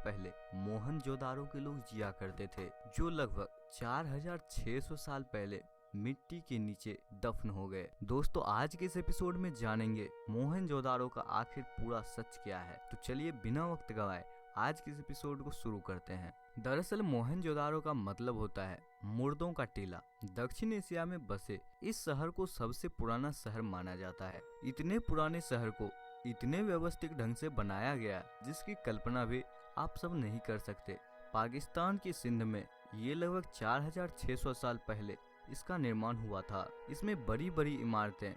पहले मोहनजोदारो के लोग जिया करते थे, जो लगभग 4600 साल पहले मिट्टी के नीचे दफन हो गए। दोस्तों, आज के इस एपिसोड में जानेंगे मोहनजोदारो का आखिर पूरा सच क्या है। तो चलिए बिना वक्त गवाए आज के इस एपिसोड को शुरू करते हैं। दरअसल मोहनजोदारो का मतलब होता है मुर्दों का टीला। दक्षिण एशिया में बसे इस शहर को सबसे पुराना शहर माना जाता है। इतने पुराने शहर को इतने व्यवस्थित ढंग से बनाया गया जिसकी कल्पना भी आप सब नहीं कर सकते। पाकिस्तान की सिंध में ये लगभग 4600 साल पहले इसका निर्माण हुआ था। इसमें बड़ी बड़ी इमारतें,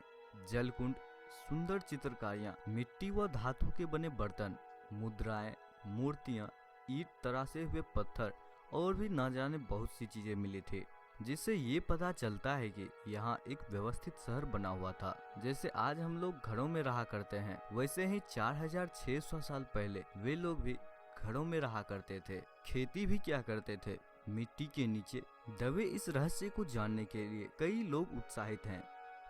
जलकुंड, सुंदर चित्रकारियां, मिट्टी व धातु के बने बर्तन, मुद्राएं, मूर्तियां, ईंट, तरासे हुए पत्थर और भी न जाने बहुत सी चीजें मिली थी, जिससे ये पता चलता है कि यहाँ एक व्यवस्थित शहर बना हुआ था। जैसे आज हम लोग घरों में रहा करते हैं, वैसे ही 4600 साल पहले वे लोग भी घरों में रहा करते थे, खेती भी किया करते थे मिट्टी के नीचे दबे। इस रहस्य को जानने के लिए कई लोग उत्साहित हैं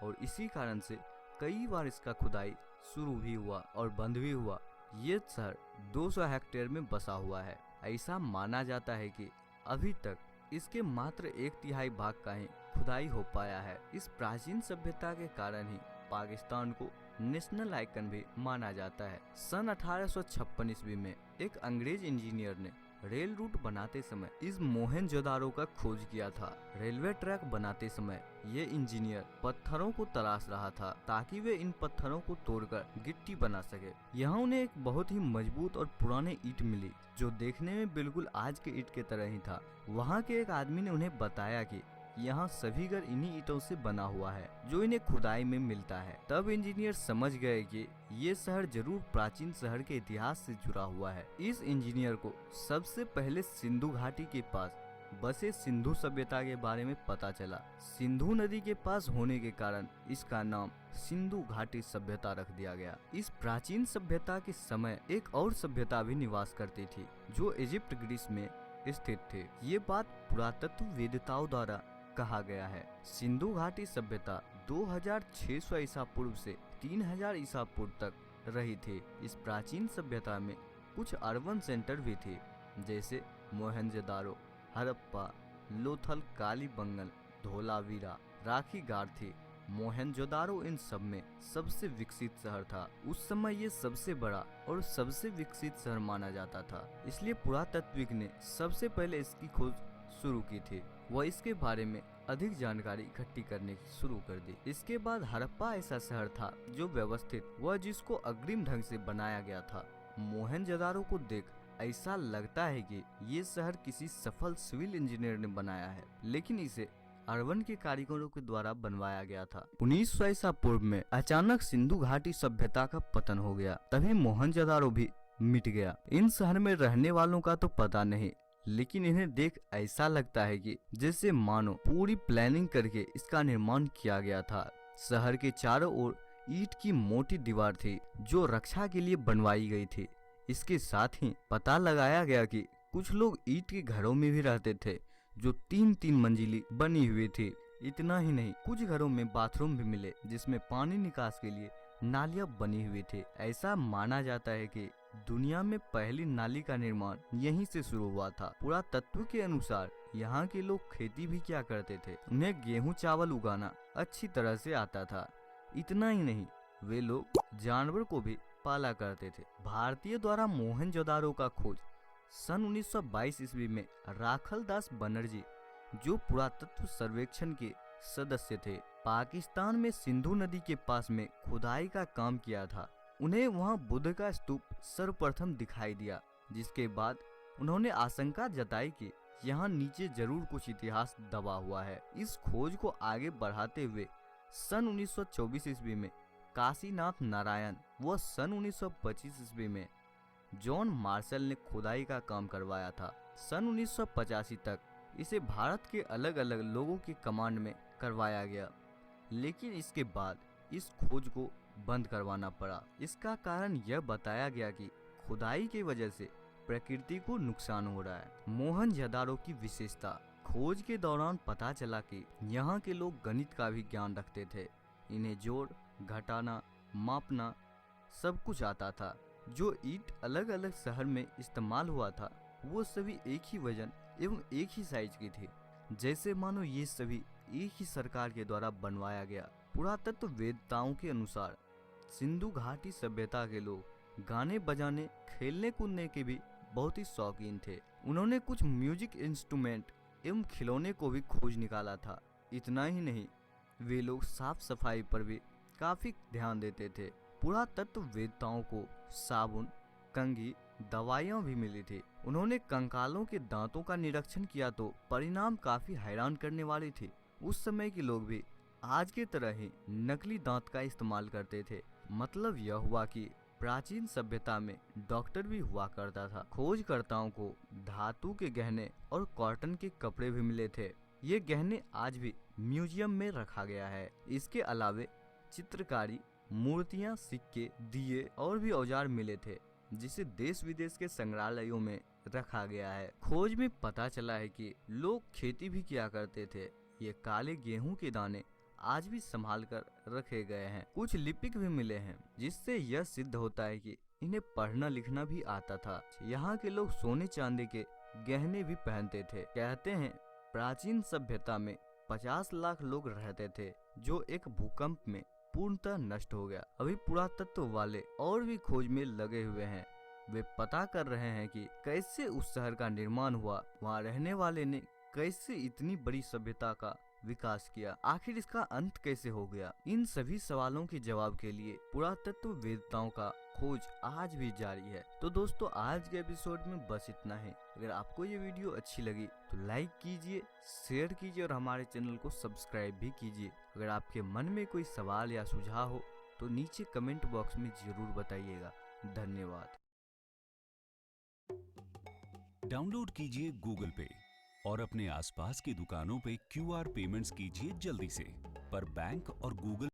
और इसी कारण से कई बार इसका खुदाई शुरू भी हुआ और बंद भी हुआ। ये शहर 200 हेक्टेयर में बसा हुआ है। ऐसा माना जाता है कि अभी तक इसके मात्र 1/3 भाग का ही खुदाई हो पाया है। इस प्राचीन सभ्यता के कारण ही पाकिस्तान को नेशनल आइकन भी माना जाता है। सन 1856 ईस्वी में एक अंग्रेज इंजीनियर ने रेल रूट बनाते समय इस मोहनजोदारो का खोज किया था। रेलवे ट्रैक बनाते समय ये इंजीनियर पत्थरों को तराश रहा था ताकि वे इन पत्थरों को तोड़कर गिट्टी बना सके। यहाँ उन्हें एक बहुत ही मजबूत और पुराने ईंट मिली जो देखने में बिल्कुल आज के ईंट के तरह ही था। वहाँ के एक आदमी ने उन्हें बताया कि यहाँ सभी घर इन्हीं ईंटों से बना हुआ है जो इन्हें खुदाई में मिलता है। तब इंजीनियर समझ गए कि ये शहर जरूर प्राचीन शहर के इतिहास से जुड़ा हुआ है। इस इंजीनियर को सबसे पहले सिंधु घाटी के पास बसे सिंधु सभ्यता के बारे में पता चला। सिंधु नदी के पास होने के कारण इसका नाम सिंधु घाटी सभ्यता रख दिया गया। इस प्राचीन सभ्यता के समय एक और सभ्यता भी निवास करती थी जो इजिप्ट, ग्रीस में स्थित थे। ये बात पुरातत्व वेदताओं द्वारा कहा गया है। सिंधु घाटी सभ्यता 2600 ईसा पूर्व से 3000 ईसा पूर्व तक रही थी। इस प्राचीन सभ्यता में कुछ अर्बन सेंटर भी थे, जैसे मोहनजोदारो, हड़प्पा, लोथल, कालीबंगन, धोलावीरा, राखी गार्थी। मोहनजोदारो इन सब में सबसे विकसित शहर था। उस समय ये सबसे बड़ा और सबसे विकसित शहर माना जाता था, इसलिए पुरातत्वविद ने सबसे पहले इसकी खोज शुरू की थी। वह इसके बारे में अधिक जानकारी इकट्ठी करने की शुरू कर दी। इसके बाद हड़प्पा ऐसा शहर था जो व्यवस्थित व जिसको अग्रिम ढंग से बनाया गया था। मोहनजोदारो को देख ऐसा लगता है कि ये शहर किसी सफल सिविल इंजीनियर ने बनाया है, लेकिन इसे अर्बन के कारीगरों के द्वारा बनवाया गया था। 1900 ईसा पूर्व में अचानक सिंधु घाटी सभ्यता का पतन हो गया, तभी मोहनजोदारो भी मिट गया। इन शहर में रहने वालों का तो पता नहीं, लेकिन इन्हें देख ऐसा लगता है कि जैसे मानो पूरी प्लानिंग करके इसका निर्माण किया गया था। शहर के चारों ओर ईंट की मोटी दीवार थी जो रक्षा के लिए बनवाई गई थी। इसके साथ ही पता लगाया गया कि कुछ लोग ईंट के घरों में भी रहते थे जो 3-3 मंजिली बनी हुई थी। इतना ही नहीं, कुछ घरों में बाथरूम भी मिले जिसमें पानी निकास के लिए नालियां बनी हुई थी। ऐसा माना जाता है कि दुनिया में पहली नाली का निर्माण यहीं से शुरू हुआ था। पुरातत्व के अनुसार यहाँ के लोग खेती भी किया करते थे। उन्हें गेहूं चावल उगाना अच्छी तरह से आता था। इतना ही नहीं, वे लोग जानवर को भी पाला करते थे। भारतीय द्वारा मोहनजोदारो का खोज सन 1922 ईस्वी में राखल दास बनर्जी, जो पुरातत्व सर्वेक्षण के सदस्य थे, पाकिस्तान में सिंधु नदी के पास में खुदाई का काम किया था। उन्हें वहां बुद्ध का स्तूप सर्वप्रथम दिखाई दिया, जिसके बाद उन्होंने आशंका जताई कि यहाँ नीचे जरूर कुछ इतिहास दबा हुआ है। इस खोज को आगे बढ़ाते हुए सन 1924 ईस्वी में काशीनाथ नारायण व सन 1925 ईस्वी में जॉन मार्शल ने खुदाई का काम करवाया था। सन 1985 तक इसे भारत के अलग अलग लोगों की कमांड में करवाया गया, लेकिन इसके बाद इस खोज को बंद करवाना पड़ा। इसका कारण यह बताया गया कि खुदाई की वजह से प्रकृति को नुकसान हो रहा है। मोहनजोदारो की विशेषता, खोज के दौरान पता चला कि यहाँ के लोग गणित का भी ज्ञान रखते थे। इन्हें जोड़, घटाना, मापना सब कुछ आता था। जो ईंट अलग अलग शहर में इस्तेमाल हुआ था वो सभी एक ही वजन एवं एक ही साइज की थी, जैसे मानो ये सभी एक ही सरकार के द्वारा बनवाया गया। पुरातत्व वेदताओं के अनुसार सिंधु घाटी सभ्यता के लोग गाने बजाने, खेलने कूदने के भी बहुत ही शौकीन थे। उन्होंने कुछ म्यूजिक इंस्ट्रूमेंट एवं खिलौने को भी खोज निकाला था। इतना ही नहीं, वे लोग साफ सफाई पर भी काफी ध्यान देते थे। पुरातत्व वेदताओं को साबुन, कंघी, दवाइयाँ भी मिली थी। उन्होंने कंकालों के दांतों का निरीक्षण किया तो परिणाम काफी हैरान करने वाली थी। उस समय के लोग भी आज की तरह ही नकली दांत का इस्तेमाल करते थे। मतलब यह हुआ कि प्राचीन सभ्यता में डॉक्टर भी हुआ करता था। खोजकर्ताओं को धातु के गहने और कॉटन के कपड़े भी मिले थे। ये गहने आज भी म्यूजियम में रखा गया है। इसके अलावे चित्रकारी, मूर्तियां, सिक्के, दिए और भी औजार मिले थे, जिसे देश विदेश के संग्रहालयों में रखा गया है। खोज में पता चला है कि लोग खेती भी किया करते थे। ये काले गेहूं के दाने आज भी संभाल कर रखे गए हैं। कुछ लिपिक भी मिले हैं, जिससे यह सिद्ध होता है कि इन्हें पढ़ना लिखना भी आता था। यहाँ के लोग सोने चांदी के गहने भी पहनते थे। कहते हैं प्राचीन सभ्यता में 50 लाख लोग रहते थे, जो एक भूकंप में पूर्णतः नष्ट हो गया। अभी पुरातत्व वाले और भी खोज में लगे हुए हैं। वे पता कर रहे हैं कि कैसे उस शहर का निर्माण हुआ, वहाँ रहने वाले ने कैसे इतनी बड़ी सभ्यता का विकास किया, आखिर इसका अंत कैसे हो गया। इन सभी सवालों के जवाब के लिए पुरातत्व वेदताओं का खोज आज भी जारी है। तो दोस्तों, आज के एपिसोड में बस इतना है। अगर आपको ये वीडियो अच्छी लगी तो लाइक कीजिए, शेयर कीजिए और हमारे चैनल को सब्सक्राइब भी कीजिए। अगर आपके मन में कोई सवाल या सुझाव हो तो नीचे कमेंट बॉक्स में जरूर बताइएगा। धन्यवाद। डाउनलोड कीजिए गूगल पे और अपने आसपास की दुकानों पे QR पेमेंट्स कीजिए जल्दी से। पर बैंक और गूगल